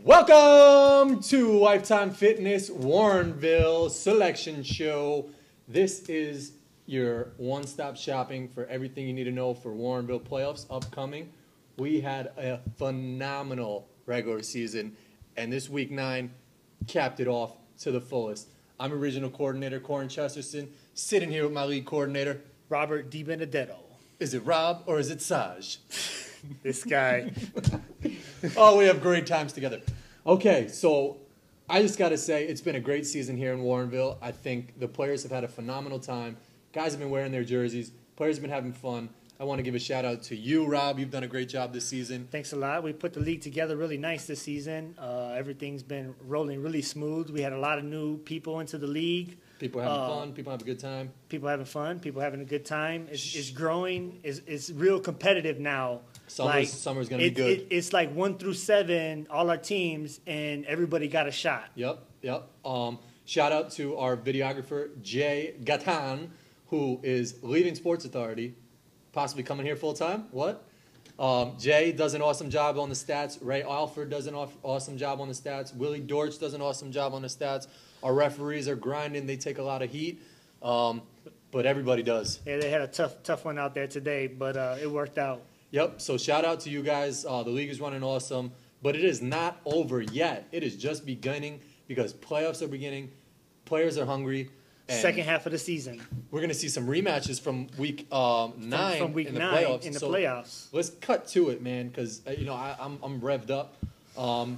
Welcome to Lifetime Fitness Warrenville Selection Show. This is your one-stop shopping for everything you need to know for Warrenville playoffs upcoming. We had a phenomenal regular season, and this week 9 capped it off to the fullest. I'm original coordinator Corin Chesterton, sitting here with my lead coordinator, Robert DiBenedetto. Is it Rob or is it Saj? This guy. Oh, we have great times together. Okay, so I just got to say it's been a great season here in Warrenville. I think the players have had a phenomenal time. Guys have been wearing their jerseys. Players have been having fun. I want to give a shout out to you, Rob. You've done a great job this season. Thanks a lot. We put the league together really nice this season. Everything's been rolling really smooth. We had a lot of new people into the league. People having fun. People having a good time. People having fun. People having a good time. It's growing. It's real competitive now. Summer's going to be good. It's like 1 through 7, all our teams, and everybody got a shot. Yep. Shout out to our videographer, Jay Gatan, who is leaving Sports Authority, possibly coming here full time. What? Jay does an awesome job on the stats. Ray Alford does an awesome job on the stats. Willie Dortch does an awesome job on the stats. Our referees are grinding. They take a lot of heat, but everybody does. Yeah, they had a tough one out there today, but it worked out. Yep, so shout out to you guys. The league is running awesome, but it is not over yet. It is just beginning because playoffs are beginning. Players are hungry. Second half of the season. We're going to see some rematches from week 9 from week in the 9 playoffs. in the playoffs. Let's cut to it, man, because I'm revved up.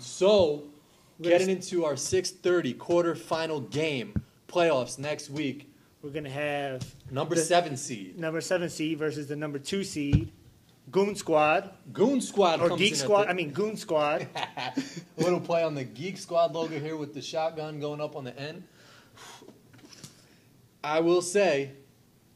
So getting into our 6:30 quarterfinal game playoffs next week. We're going to have number 7 seed. Number 7 seed versus the number 2 seed. Goon Squad. Goon Squad or comes Geek in Squad. Goon Squad. A little play on the Geek Squad logo here with the shotgun going up on the end. I will say,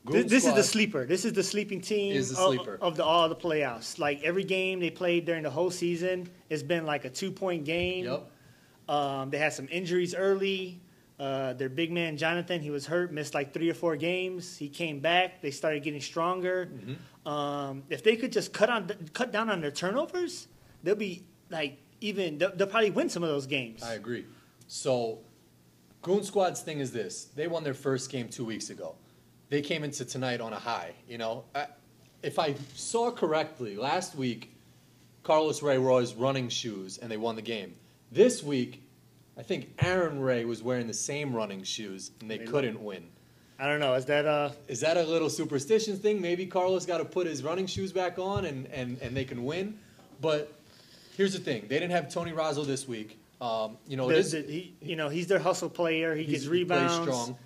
this is the sleeper. This is the sleeping team of all the playoffs. Like every game they played during the whole season, it's been like a 2-point game. Yep. They had some injuries early. Their big man Jonathan, he was hurt, missed like 3 or 4 games. He came back. They started getting stronger. Mm-hmm. If they could just cut down on their turnovers, they'll be like they'll probably win some of those games. I agree. So Goon Squad's thing is this: they won their first game 2 weeks ago. They came into tonight on a high. If I saw correctly, last week Carlos Ray wore his running shoes and they won the game. This week, I think Aaron Ray was wearing the same running shoes, and they couldn't win. I don't know. Is that a little superstition thing? Maybe Carlos got to put his running shoes back on, and they can win. But here's the thing: they didn't have Tony Razzo this week. He's their hustle player. He gets rebounds. He plays strong.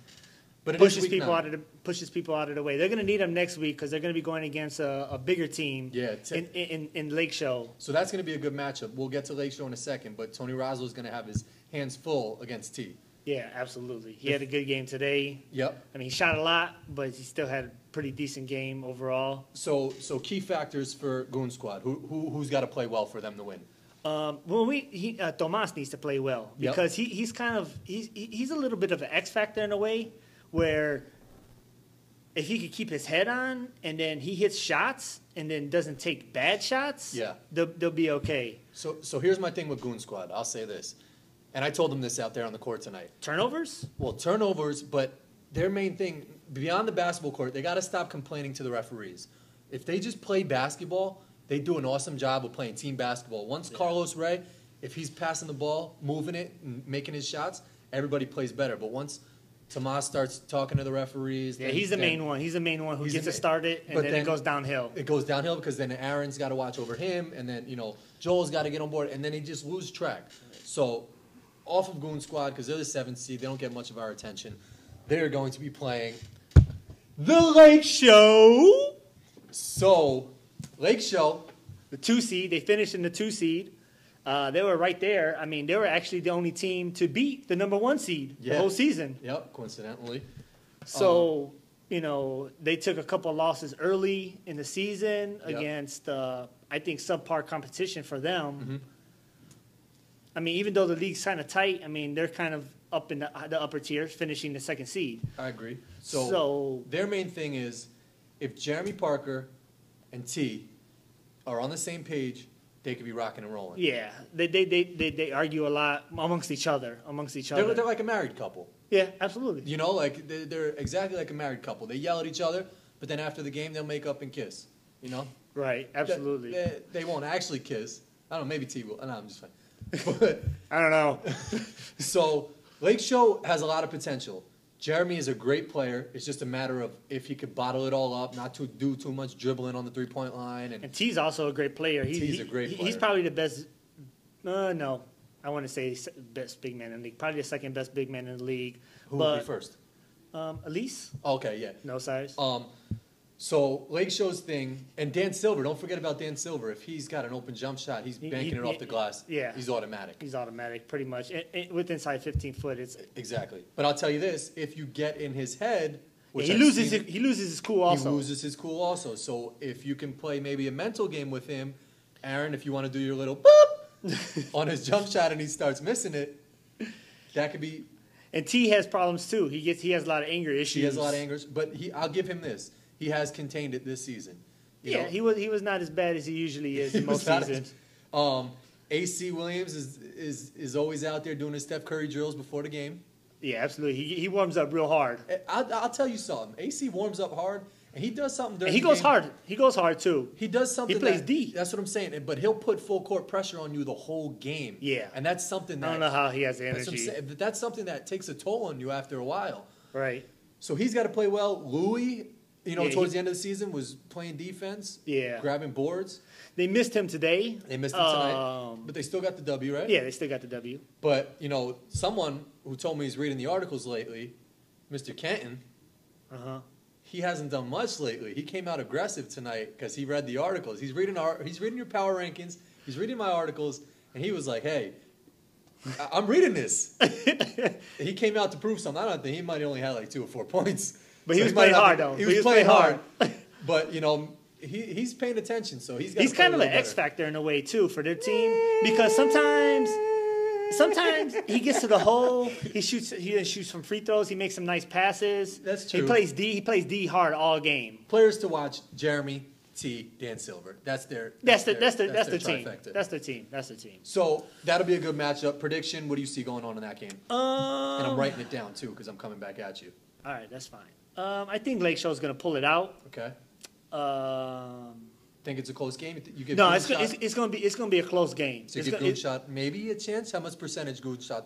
But pushes people out of the way. They're going to need him next week because they're going to be going against a bigger team. Yeah, in Lake Show. So that's going to be a good matchup. We'll get to Lake Show in a second, but Tony Razzo is going to have his hands full against T. Yeah, absolutely. He had a good game today. Yep. He shot a lot, but he still had a pretty decent game overall. So key factors for Goon Squad. Who's got to play well for them to win? Tomas needs to play well because he's a little bit of an X factor in a way, where if he could keep his head on and then he hits shots and then doesn't take bad shots, they'll be okay. So here's my thing with Goon Squad. I'll say this, and I told them this out there on the court tonight. Turnovers? Well, turnovers, but their main thing beyond the basketball court, they got to stop complaining to the referees. If they just play basketball, they do an awesome job of playing team basketball. Once Carlos Ray, if he's passing the ball, moving it, and making his shots, everybody plays better. But once Tomas starts talking to the referees, he's the main one. He's the main one who gets it started, and then it goes downhill. It goes downhill because then Aaron's got to watch over him, and then Joel's got to get on board, and then he just loses track. So off of Goon Squad, because they're the 7th seed, they don't get much of our attention. They're going to be playing the Lake Show. So Lake Show, the 2 seed, they finished in the 2 seed. They were right there. They were actually the only team to beat the number 1 seed the whole season. Yep, coincidentally. So, they took a couple of losses early in the season against, I think, subpar competition for them. Mm-hmm. Even though the league's kind of tight, they're kind of up in the upper tier, finishing the 2nd seed. I agree. So their main thing is if Jeremy Parker and T are on the same page, they could be rocking and rolling. Yeah, they argue a lot amongst each other. They're like a married couple. Yeah, absolutely. You know, like they're exactly like a married couple. They yell at each other, but then after the game, they'll make up and kiss. You know? Right, absolutely. They won't actually kiss. I don't know, maybe T will. No, I'm just fine. But, I don't know. So, Lake Show has a lot of potential. Jeremy is a great player. It's just a matter of if he could bottle it all up, not to do too much dribbling on the three-point line. And T's also a great player. T's a great player. He's probably the best. No, I want to say best big man in the league. Probably the second best big man in the league. Who would be first? Elise. Okay, yeah. No size. So Lake Show's thing, and Dan Silver. Don't forget about Dan Silver. If he's got an open jump shot, he's banking it off the glass. Yeah, he's automatic. He's automatic, pretty much. With inside 15 foot, it's exactly. But I'll tell you this: if you get in his head, which he loses his cool also. He loses his cool also. So if you can play maybe a mental game with him, Aaron, if you want to do your little boop on his jump shot and he starts missing it, that could be. And T has problems too. He has a lot of anger issues. He has a lot of angers, but I'll give him this. He has contained it this season. You know? He was not as bad as he usually is in most seasons. AC Williams is always out there doing his Steph Curry drills before the game. Yeah, absolutely. He warms up real hard. I'll tell you something. AC warms up hard, and he does something during the game. He goes hard too. He does something. He plays D. That's what I'm saying. But he'll put full court pressure on you the whole game. Yeah, and that's something that I don't know how he has the energy. That's something that takes a toll on you after a while. Right. So he's got to play well. Louis. Towards the end of the season, was playing defense, grabbing boards. They missed him today. They missed him tonight, but they still got the W, right? Yeah, they still got the W. But, someone who told me he's reading the articles lately, Mr. Kenton, he hasn't done much lately. He came out aggressive tonight because he read the articles. He's reading your power rankings, he's reading my articles, and he was like, hey, I'm reading this. He came out to prove something. I don't think he might only have like 2 or 4 points. But he was playing hard, though. He was playing hard. But, he's paying attention, so he's kind of an X factor in a way, too, for their team. Because sometimes he gets to the hole, he shoots from free throws, he makes some nice passes. That's true. He plays D hard all game. Players to watch: Jeremy, T, Dan Silver. That's the team. That's the team. So that'll be a good matchup. Prediction: what do you see going on in that game? And I'm writing it down too because I'm coming back at you. All right, that's fine. I think Lake Show's going to pull it out. Okay. Think it's a close game? You give no, it's going to be a close game. So you give Goon Shot maybe a chance? How much percentage Goon Squad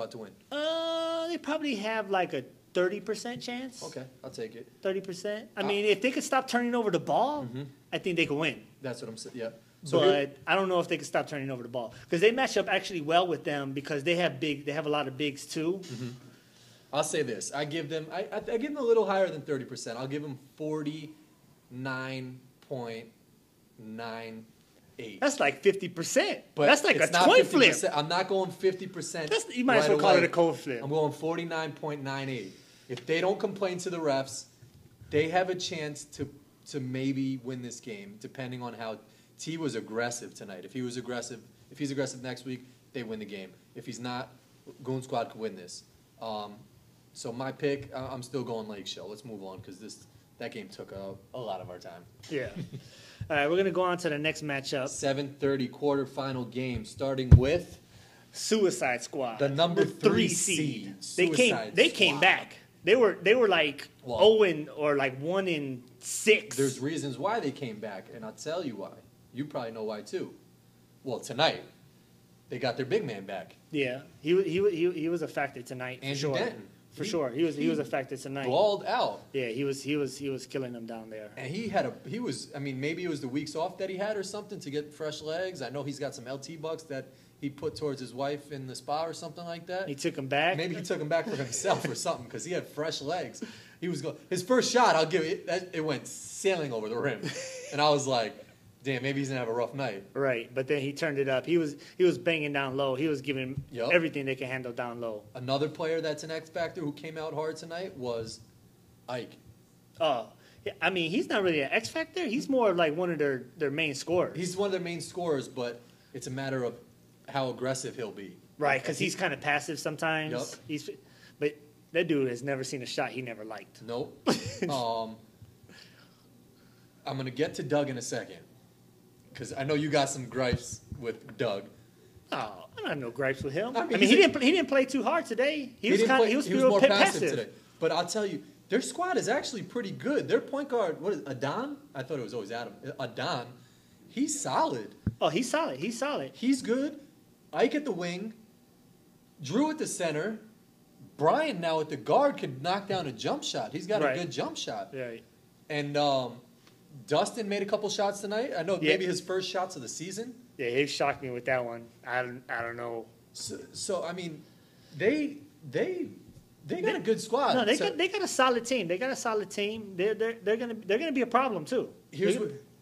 to win? They probably have like a 30% chance. Okay, I'll take it. 30%. I mean, if they could stop turning over the ball, I think they could win. That's what I'm saying. Yeah. So but I don't know if they could stop turning over the ball because they match up actually well with them because they have a lot of bigs too. I'll say this: I give them a little higher than 30%. I'll give them 49.98. That's like 50%. But that's like a coin flip. I'm not going 50%. You might as well call it a coin flip. I'm going 49.98. If they don't complain to the refs, they have a chance to maybe win this game, depending on how T was aggressive tonight. If he's aggressive next week, they win the game. If he's not, Goon Squad could win this. So my pick, I'm still going Lake Show. Let's move on because that game took a lot of our time. Yeah. All right, we're going to go on to the next matchup. 7:30 quarterfinal game, starting with Suicide Squad, the number 3 seed. They came back. They were like 0 or like 1-6. There's reasons why they came back, and I'll tell you why. You probably know why too. Well, tonight they got their big man back. Yeah, he was a factor tonight. Andrew Denton. For sure, he was a factor tonight. Balled out. Yeah, he was killing them down there. And maybe it was the weeks off that he had or something to get fresh legs. I know he's got some LT bucks that he put towards his wife in the spa or something like that. He took him back. Maybe he took him back for himself or something because he had fresh legs. He was his first shot. I'll give it. It went sailing over the rim, and I was like, damn, maybe he's gonna have a rough night. Right, but then he turned it up. He was banging down low. He was giving everything they can handle down low. Another player that's an X factor who came out hard tonight was Ike. Oh, I mean, he's not really an X factor. He's more like one of their main scorers. He's one of their main scorers, but it's a matter of how aggressive he'll be. Right, because he's kind of passive sometimes. Yep. But that dude has never seen a shot he never liked. Nope. I'm gonna get to Doug in a second. Because I know you got some gripes with Doug. Oh, I don't have no gripes with him. I mean, he didn't play too hard today. He was more passive passive today. But I'll tell you, their squad is actually pretty good. Their point guard, what is it, Adon? I thought it was always Adam. Adon, he's solid. Oh, he's solid. He's solid. He's good. Ike at the wing. Drew at the center. Brian now at the guard can knock down a jump shot. He's got a good jump shot. Right. And Dustin made a couple shots tonight. I know maybe his first shots of the season. Yeah, he shocked me with that one. I don't know. So I mean, they got a good squad. No, they got a solid team. They got a solid team. They're gonna be a problem too.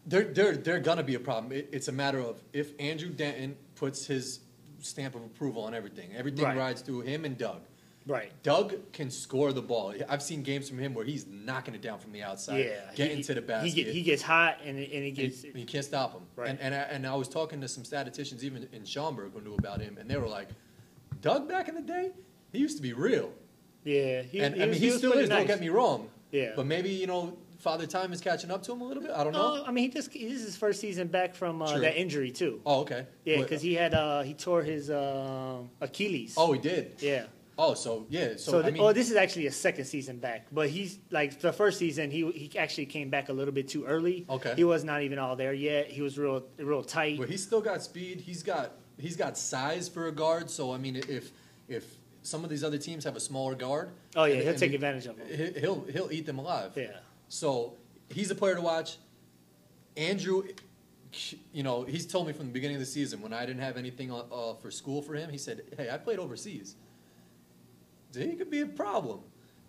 They're gonna be a problem. It's a matter of if Andrew Denton puts his stamp of approval on everything. Everything rides through him and Doug. Right. Doug can score the ball. I've seen games from him where he's knocking it down from the outside, getting to the basket. He gets hot and he gets. You can't stop him. Right. And I was talking to some statisticians even in Schaumburg who knew about him, and they were like, Doug back in the day, he used to be real. Yeah. He still is. Nice. Don't get me wrong. Yeah. But maybe Father Time is catching up to him a little bit. I don't know. I mean, this is his first season back from that injury too. Oh, okay. Yeah, because he tore his Achilles. Oh, he did. Yeah. Oh, so yeah. This is actually a second season back, but he's like the first season he actually came back a little bit too early. Okay. He was not even all there yet. He was real tight. But he's still got speed. He's got size for a guard. So I mean, if some of these other teams have a smaller guard, he'll take advantage of them. He'll eat them alive. Yeah. So he's a player to watch. Andrew, he's told me from the beginning of the season when I didn't have anything for school for him, he said, "Hey, I played overseas. He could be a problem."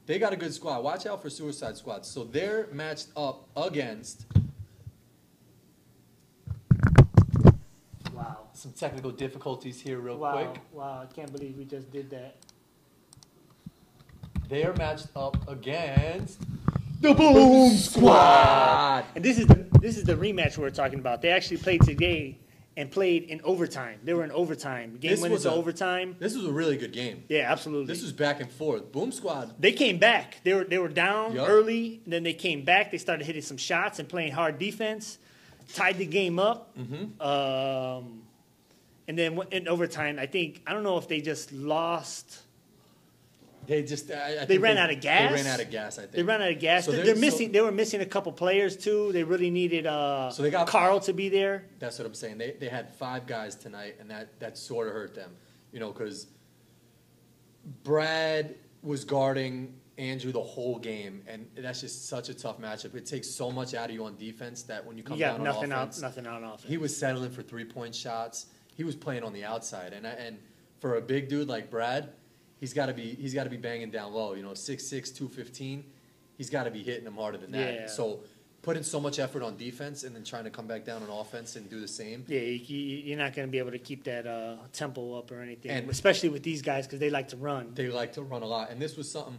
They got a good squad. Watch out for Suicide Squad. So they're matched up against. Wow. Some technical difficulties here, real quick. Wow! I can't believe we just did that. They are matched up against the Boom Squad. And this is the rematch we're talking about. They actually played today and played in overtime. They were in overtime. Game went into overtime. This was a really good game. Yeah, absolutely. This was back and forth. Boom Squad. They came back. They were down early. Then they came back. They started hitting some shots and playing hard defense. Tied the game up. Mm-hmm. And then in overtime, I don't know if they just lost. They just they ran out of gas. They ran out of gas. I think they ran out of gas. So they're missing. They were missing a couple players too. They really needed so they got Carl to be there. That's what I'm saying. They had 5 guys tonight, and that sort of hurt them. Because Brad was guarding Andrew the whole game, and that's just such a tough matchup. It takes so much out of you on defense that when you come down on offense, nothing out on offense. He was settling for 3-point shots. He was playing on the outside, and for a big dude like Brad. He's got to be banging down low, 6'6", 215. He's got to be hitting them harder than that. Yeah. So putting so much effort on defense and then trying to come back down on offense and do the same. Yeah, you're not going to be able to keep that tempo up or anything, and especially with these guys because they like to run. They like to run a lot, and this was something.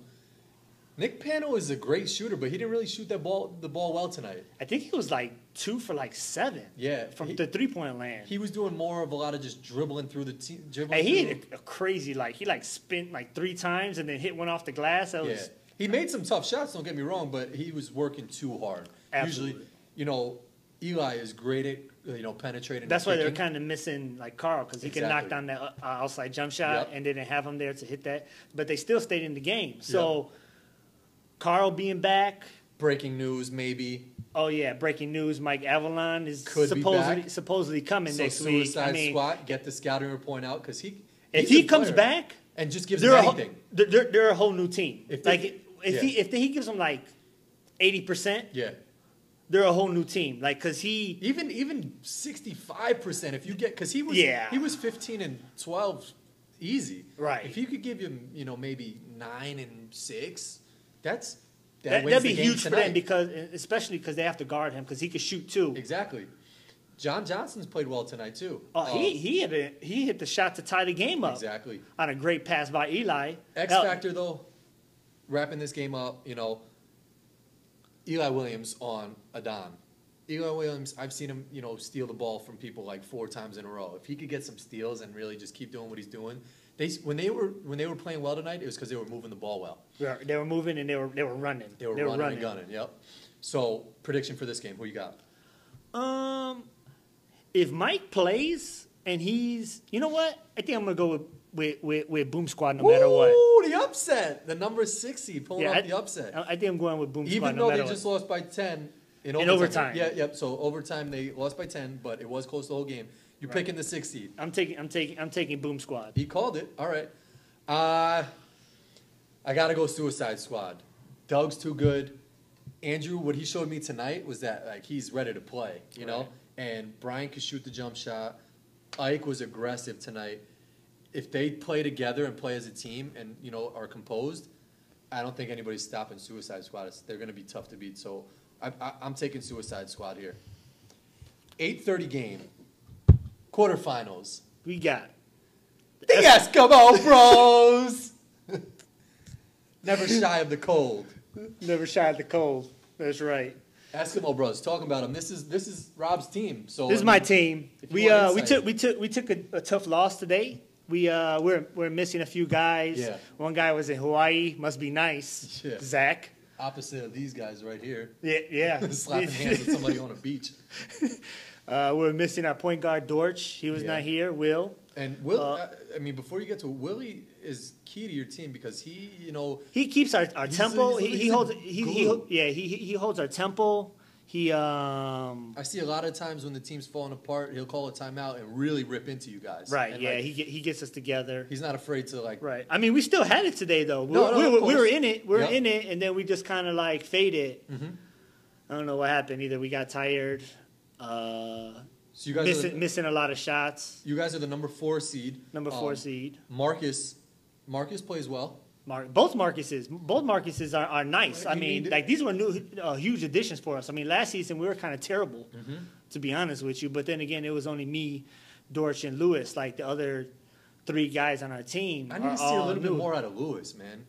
Nick Pano is a great shooter, but he didn't really shoot the ball well tonight. I think he was 2 for 7. Yeah, from the 3-point land. He was doing more of a lot of just dribbling through the team. Hey, he hit a crazy he spin 3 times and then hit one off the glass. He made some tough shots. Don't get me wrong, but he was working too hard. Absolutely. Usually, Eli is great at penetrating. That's why they're kind of missing Carl because he can knock down that outside jump shot and they didn't have him there to hit that. But they still stayed in the game. So. Yep. Carl being back. Breaking news, maybe. Oh yeah, breaking news. Mike Avalon is supposedly coming next week. Suicide Squad, get the scouting report out because if he comes back and just gives them anything, they're a whole new team. If he gives them 80%, they're a whole new team. Because he even 65%. If you get because he was 15 and 12 easy. Right. If you could give him maybe 9 and 6. That'd be huge for them especially because they have to guard him because he could shoot too. Exactly. John Johnson's played well tonight too. Oh, he hit the shot to tie the game up. Exactly. On a great pass by Eli. X factor though, wrapping this game up. Eli Williams on Adon. Eli Williams, I've seen him steal the ball from people 4 times in a row. If he could get some steals and really just keep doing what he's doing. When they were playing well tonight, it was because they were moving the ball well. Yeah, they were moving and they were running. They were running and gunning. Yep. So prediction for this game, who you got? if Mike plays and he's, you know what? I think I'm gonna go with Boom Squad no matter what. Ooh, the upset. The number 60 pulling off the upset. I think I'm going with Boom Squad Even no though matter they what. just lost by 10 in overtime. Yeah, yep. So overtime they lost by 10, but it was close the whole game. You're picking the 6 seed. I'm taking Boom Squad. He called it. All right. I gotta go Suicide Squad. Doug's too good. Andrew, what he showed me tonight was that like he's ready to play, you know? And Brian could shoot the jump shot. Ike was aggressive tonight. If they play together and play as a team and, you know, are composed, I don't think anybody's stopping Suicide Squad. They're going to be tough to beat. So I'm taking Suicide Squad here. 8:30 game. Quarterfinals. We got the Eskimo Bros. Never shy of the cold. Never shy of the cold. That's right. Eskimo Bros. Talking about them. This is Rob's team. So this is my team. We took a tough loss today. We're missing a few guys. Yeah. One guy was in Hawaii. Must be nice. Yeah. Zach. Opposite of these guys right here. Yeah. Slapping hands with somebody on a beach. We're missing our point guard Dortch. He was not here. Will. And Will, I mean, before you get to it, Willie is key to your team because he, you know, he keeps our tempo. He holds our tempo. I see a lot of times when the team's falling apart, he'll call a timeout and really rip into you guys. Right. And yeah. He gets us together. He's not afraid to like. Right. I mean, we still had it today though. We were in it. We were in it, and then we just kind of like faded. Mm-hmm. I don't know what happened. Either we got tired. So you guys missing a lot of shots. You guys are the number 4 seed. Number 4 seed. Marcus plays well. Both Marcuses are nice. I mean, like these were huge additions for us. I mean, last season we were kind of terrible, to be honest with you. But then again, it was only me, Dortch, and Lewis. Like the other 3 guys on our team. I need to see a little bit more out of Lewis, man.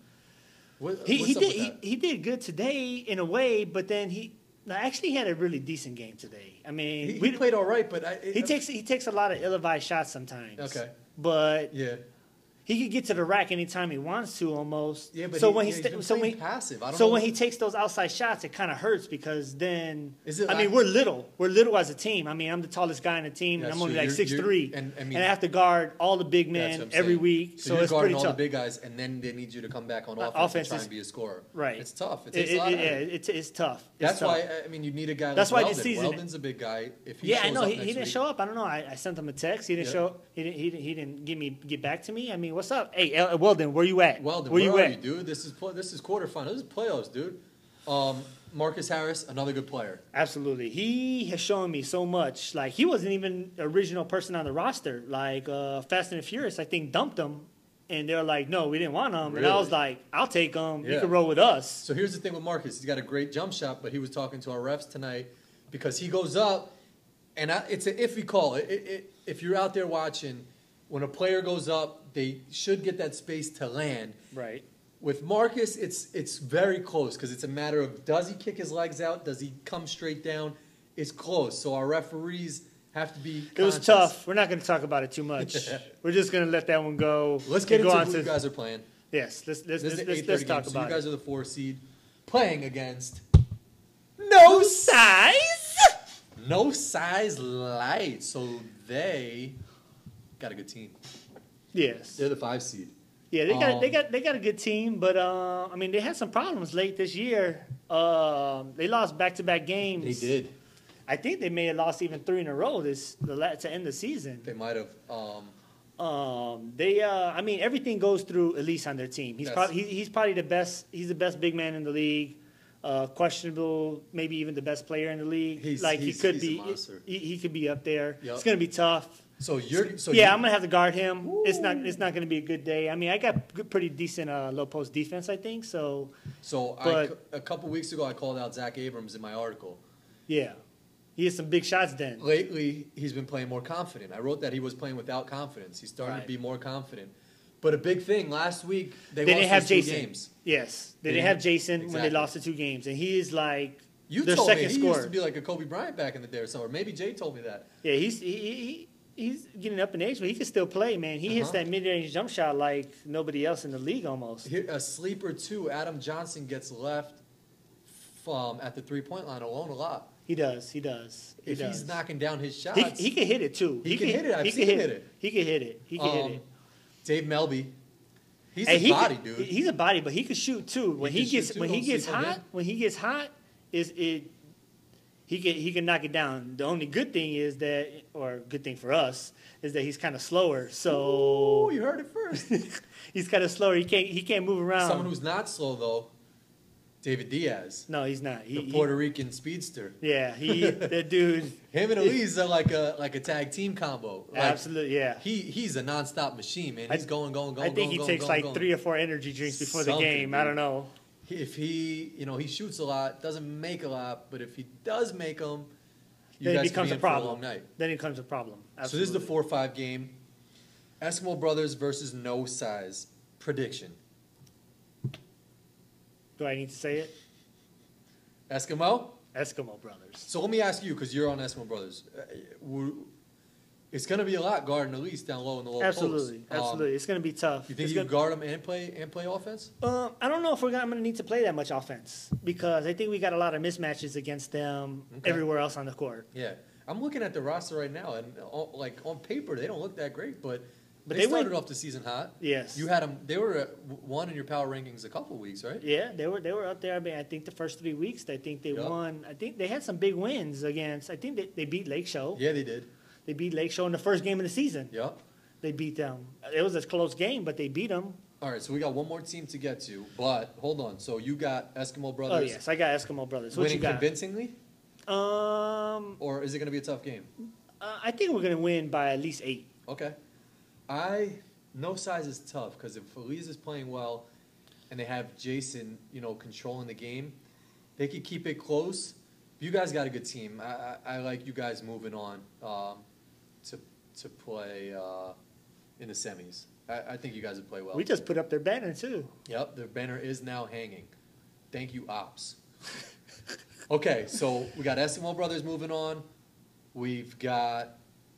He did good today in a way, but then he actually had a really decent game today. I mean, he played all right, but he takes a lot of ill-advised shots sometimes. Okay, but he could get to the rack anytime he wants to, almost. Yeah, but he's passive. When he takes those outside shots, it kind of hurts because then we're little. We're little as a team. I mean, I'm the tallest guy on the team, and I'm only like 6'3", and I have to guard all the big men every week. So it's guarding pretty tough. all the big guys, and then they need you to come back on offense and try and be a scorer. Right. It's tough. It takes a lot. It's tough. That's why I mean you need a guy. That's like why Weldon. this season. Weldon's a big guy. If he I know he didn't show up. I don't know. I sent him a text. He didn't show. He didn't get back to me. I mean, what's up? Hey, Weldon, where you at? Weldon, where are you, dude? This is quarterfinal. This is playoffs, dude. Marcus Harris, another good player. Absolutely. He has shown me so much. Like, he wasn't even the original person on the roster. Like, Fast and Furious, I think, dumped him. And they're like, no, we didn't want him. Really? And I was like, I'll take him. You can roll with us. So here's the thing with Marcus. He's got a great jump shot, but he was talking to our refs tonight because he goes up, and it's an iffy call. If you're out there watching, when a player goes up, they should get that space to land. Right. With Marcus, it's very close because it's a matter of does he kick his legs out? Does he come straight down? It's close. So our referees have to be conscious. It was tough. We're not going to talk about it too much. We're just going to let that one go. Let's get into who you guys are playing. Yes, let's talk about it. So you guys are the 4 seed playing against No Size Light. So they got a good team. Yes. They're the 5 seed. Yeah, they got a good team, but I mean they had some problems late this year. They lost back-to-back games. They did. I think they may have lost even 3 in a row to end the season. They might have. I mean everything goes through Elise on their team. He's probably the best. He's the best big man in the league. Questionable, maybe even the best player in the league. He could be up there. Yep. It's going to be tough. I'm gonna have to guard him. Ooh. It's not gonna be a good day. I mean, I got pretty decent low post defense, I think. A couple weeks ago, I called out Zach Abrams in my article. Yeah, he had some big shots then. Lately, he's been playing more confident. I wrote that he was playing without confidence. He's starting to be more confident. But a big thing last week, they didn't have those Jason. 2 games. Yes, they didn't have Jason when they lost the 2 games, and he is like their told second me scorer. He used to be like a Kobe Bryant back in the day or somewhere. Maybe Jay told me that. Yeah, he's getting up in age, but he can still play, man. He hits that mid-range jump shot like nobody else in the league almost. Here, a sleeper, too. Adam Johnson gets left at the 3-point line alone a lot. He does. He does. If he's knocking down his shots, he can hit it too. He can hit it. I've seen him hit it. He can hit it. He can hit it. Dave Melby, he's a body, dude. He's a body, but he can shoot too. When he gets hot, he can knock it down. The only good thing is that, or good thing for us, is that he's kind of slower. So you heard it first. He's kind of slower. He can't move around. Someone who's not slow though, David Diaz. No, he's not. The Puerto Rican speedster. Yeah, that dude. Him and Elise are like a tag team combo. Like, absolutely, yeah. He's a nonstop machine, man. He's going. I think he takes like 3 or 4 energy drinks before the game. Dude. I don't know. If he shoots a lot, doesn't make a lot, but if he does make them, then it becomes a problem. For a long night. Then it becomes a problem. Absolutely. So this is the 4-5 game. Eskimo Brothers versus No Size. Prediction. Do I need to say it? Eskimo Brothers. So let me ask you, because you're on Eskimo Brothers. It's going to be a lot guarding Elise down low in the low post. Absolutely. It's going to be tough. You think you can guard him and play offense? I don't know if I'm going to need to play that much offense, because I think we got a lot of mismatches against them everywhere else on the court. Yeah. I'm looking at the roster right now, and on paper, they don't look that great, but they started off the season hot. Yes. You had them. They were at 1 in your power rankings a couple of weeks, right? Yeah, they were up there. I mean, I think the first 3 weeks, I think they won. I think they had some big wins against. I think they beat Lake Show. Yeah, they did. They beat Lake Show in the first game of the season. Yep. They beat them. It was a close game, but they beat them. All right, so we got one more team to get to, but hold on. So you got Eskimo Brothers. Oh yes, I got Eskimo Brothers. What winning you got? Convincingly? Or is it going to be a tough game? I think we're going to win by at least 8. Okay. No Size is tough, because if Elise is playing well and they have Jason, controlling the game, they could keep it close. You guys got a good team. I like you guys moving on to play in the semis. I think you guys would play well. We just put up their banner, too. Yep, their banner is now hanging. Thank you, Ops. Okay, so we got Eskimo Brothers moving on.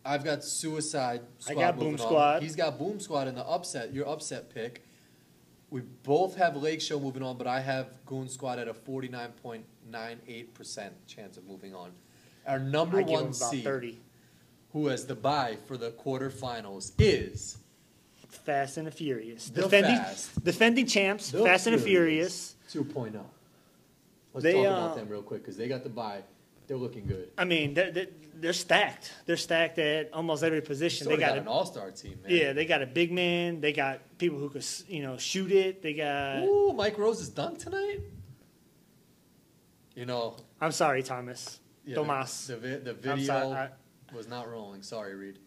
I've got Suicide Squad. I got Boom Squad. He's got Boom Squad in the upset, your upset pick. We both have Lake Show moving on, but I have Goon Squad at a 49.98% chance of moving on. Our number one seed, 30. who has the bye for the quarterfinals, is Fast and the Furious. Fast. Defending champs, Fast and the Furious. 2.0. Let's talk about them real quick, because they got the bye. They're looking good. I mean, they're stacked. They're stacked at almost every position. They got an all-star team, man. Yeah, they got a big man. They got people who could, shoot it. They got. Ooh, Mike Rose is dunk tonight. I'm sorry, Thomas. Yeah, Tomas. The video was not rolling. Sorry, Reed.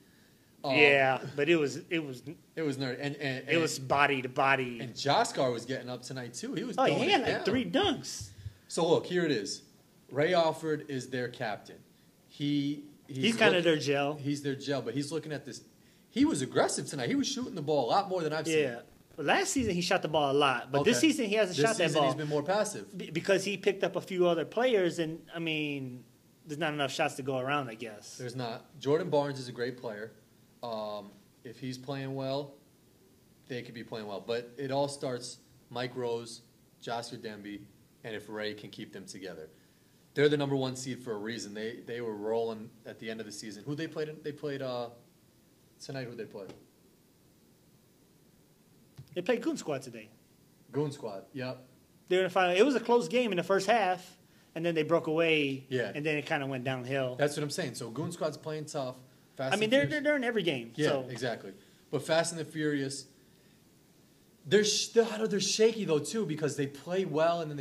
Yeah, but it was nerdy, and it was body to body. And Jaskar was getting up tonight too. He was. Oh, he had like 3 dunks. So look, here it is. Ray Alford is their captain. He's kind of their gel. He's their gel, but he's looking at this. He was aggressive tonight. He was shooting the ball a lot more than I've seen. Yeah. Well, last season he shot the ball a lot, but this season he hasn't shot that ball. He's been more passive because he picked up a few other players, and I mean, there's not enough shots to go around, I guess. There's not. Jordan Barnes is a great player. If he's playing well, they could be playing well. But it all starts Mike Rose, Joshua Demby, and if Ray can keep them together. They're the number 1 seed for a reason. They were rolling at the end of the season. Who they played? They played tonight. Who they play? They played Goon Squad today. Goon Squad. Yep. They're in the final. It was a close game in the first half, and then they broke away. Yeah. And then it kind of went downhill. That's what I'm saying. So Goon Squad's playing tough. They're in every game. Yeah, so. Exactly. But Fast and the Furious. They're shaky though too, because they play well and then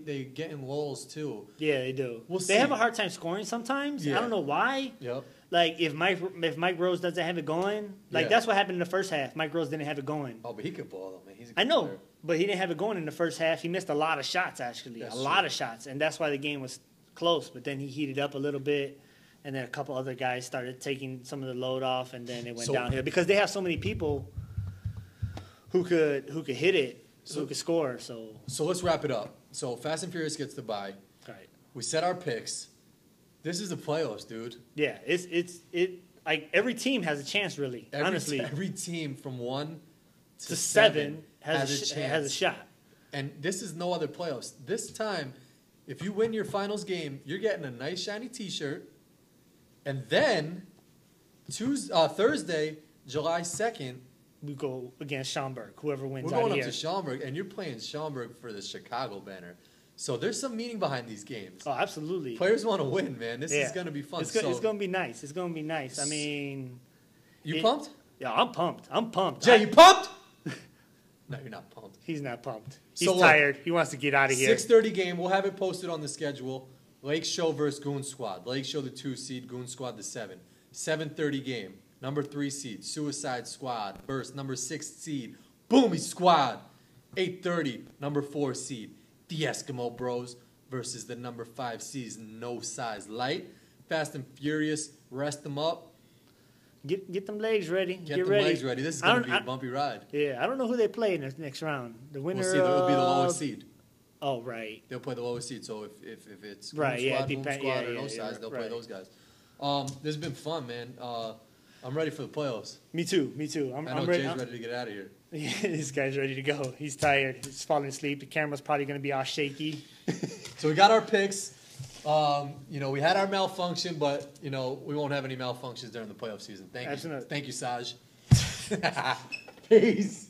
they get in lulls too. Yeah, they do. We'll see. They have a hard time scoring sometimes. Yeah. I don't know why. Yep. Like if Mike Rose doesn't have it going, that's what happened in the first half. Mike Rose didn't have it going. Oh, but he could ball though, man. He's a good I know, player. But he didn't have it going in the first half. He missed a lot of shots actually, lot of shots, and that's why the game was close. But then he heated up a little bit, and then a couple other guys started taking some of the load off, and then it went downhill because they have so many people who could hit it. Who could score? So let's wrap it up. So Fast and Furious gets the bye. Right. We set our picks. This is the playoffs, dude. Yeah, it's like every team has a chance, really. Honestly, every team from 1 to 7 has a chance. Has a shot. And this is no other playoffs. This time, if you win your finals game, you're getting a nice shiny T-shirt, and then Thursday, July 2nd, we go against Schaumburg. Whoever wins, we're going out up here. to Schaumburg, and you're playing Schaumburg for the Chicago banner. So there's some meaning behind these games. Oh, absolutely. Players want to win, man. This is going to be fun. It's going to be nice. It's going to be nice. I mean, you pumped? Yeah, I'm pumped. I'm pumped. Jay, you pumped? No, you're not pumped. He's not pumped. He's tired. He wants to get out of here. 6:30 game. We'll have it posted on the schedule. Lake Show versus Goon Squad. Lake Show the 2 seed, Goon Squad the 7. 7:30 game. Number 3 seed, Suicide Squad versus number 6 seed, Boomy Squad. 8:30, number 4 seed, the Eskimo Bros versus the number 5 seed, No Size Light. Fast and Furious, rest them up. Get them legs ready. Get them legs ready. This is going to be a bumpy ride. Yeah, I don't know who they play in the next round. The winner. We'll see. It'll be the lowest seed. Oh, right. They'll play the lowest seed. So if it's Goon right, Squad, Boom Squad, or No Size, they'll play those guys. This has been fun, man. I'm ready for the playoffs. Me too. I know ready. Jay's ready to get out of here. Yeah, this guy's ready to go. He's tired. He's falling asleep. The camera's probably going to be all shaky. So we got our picks. We had our malfunction, but, we won't have any malfunctions during the playoff season. Thank you. Thank you, Saj. Peace.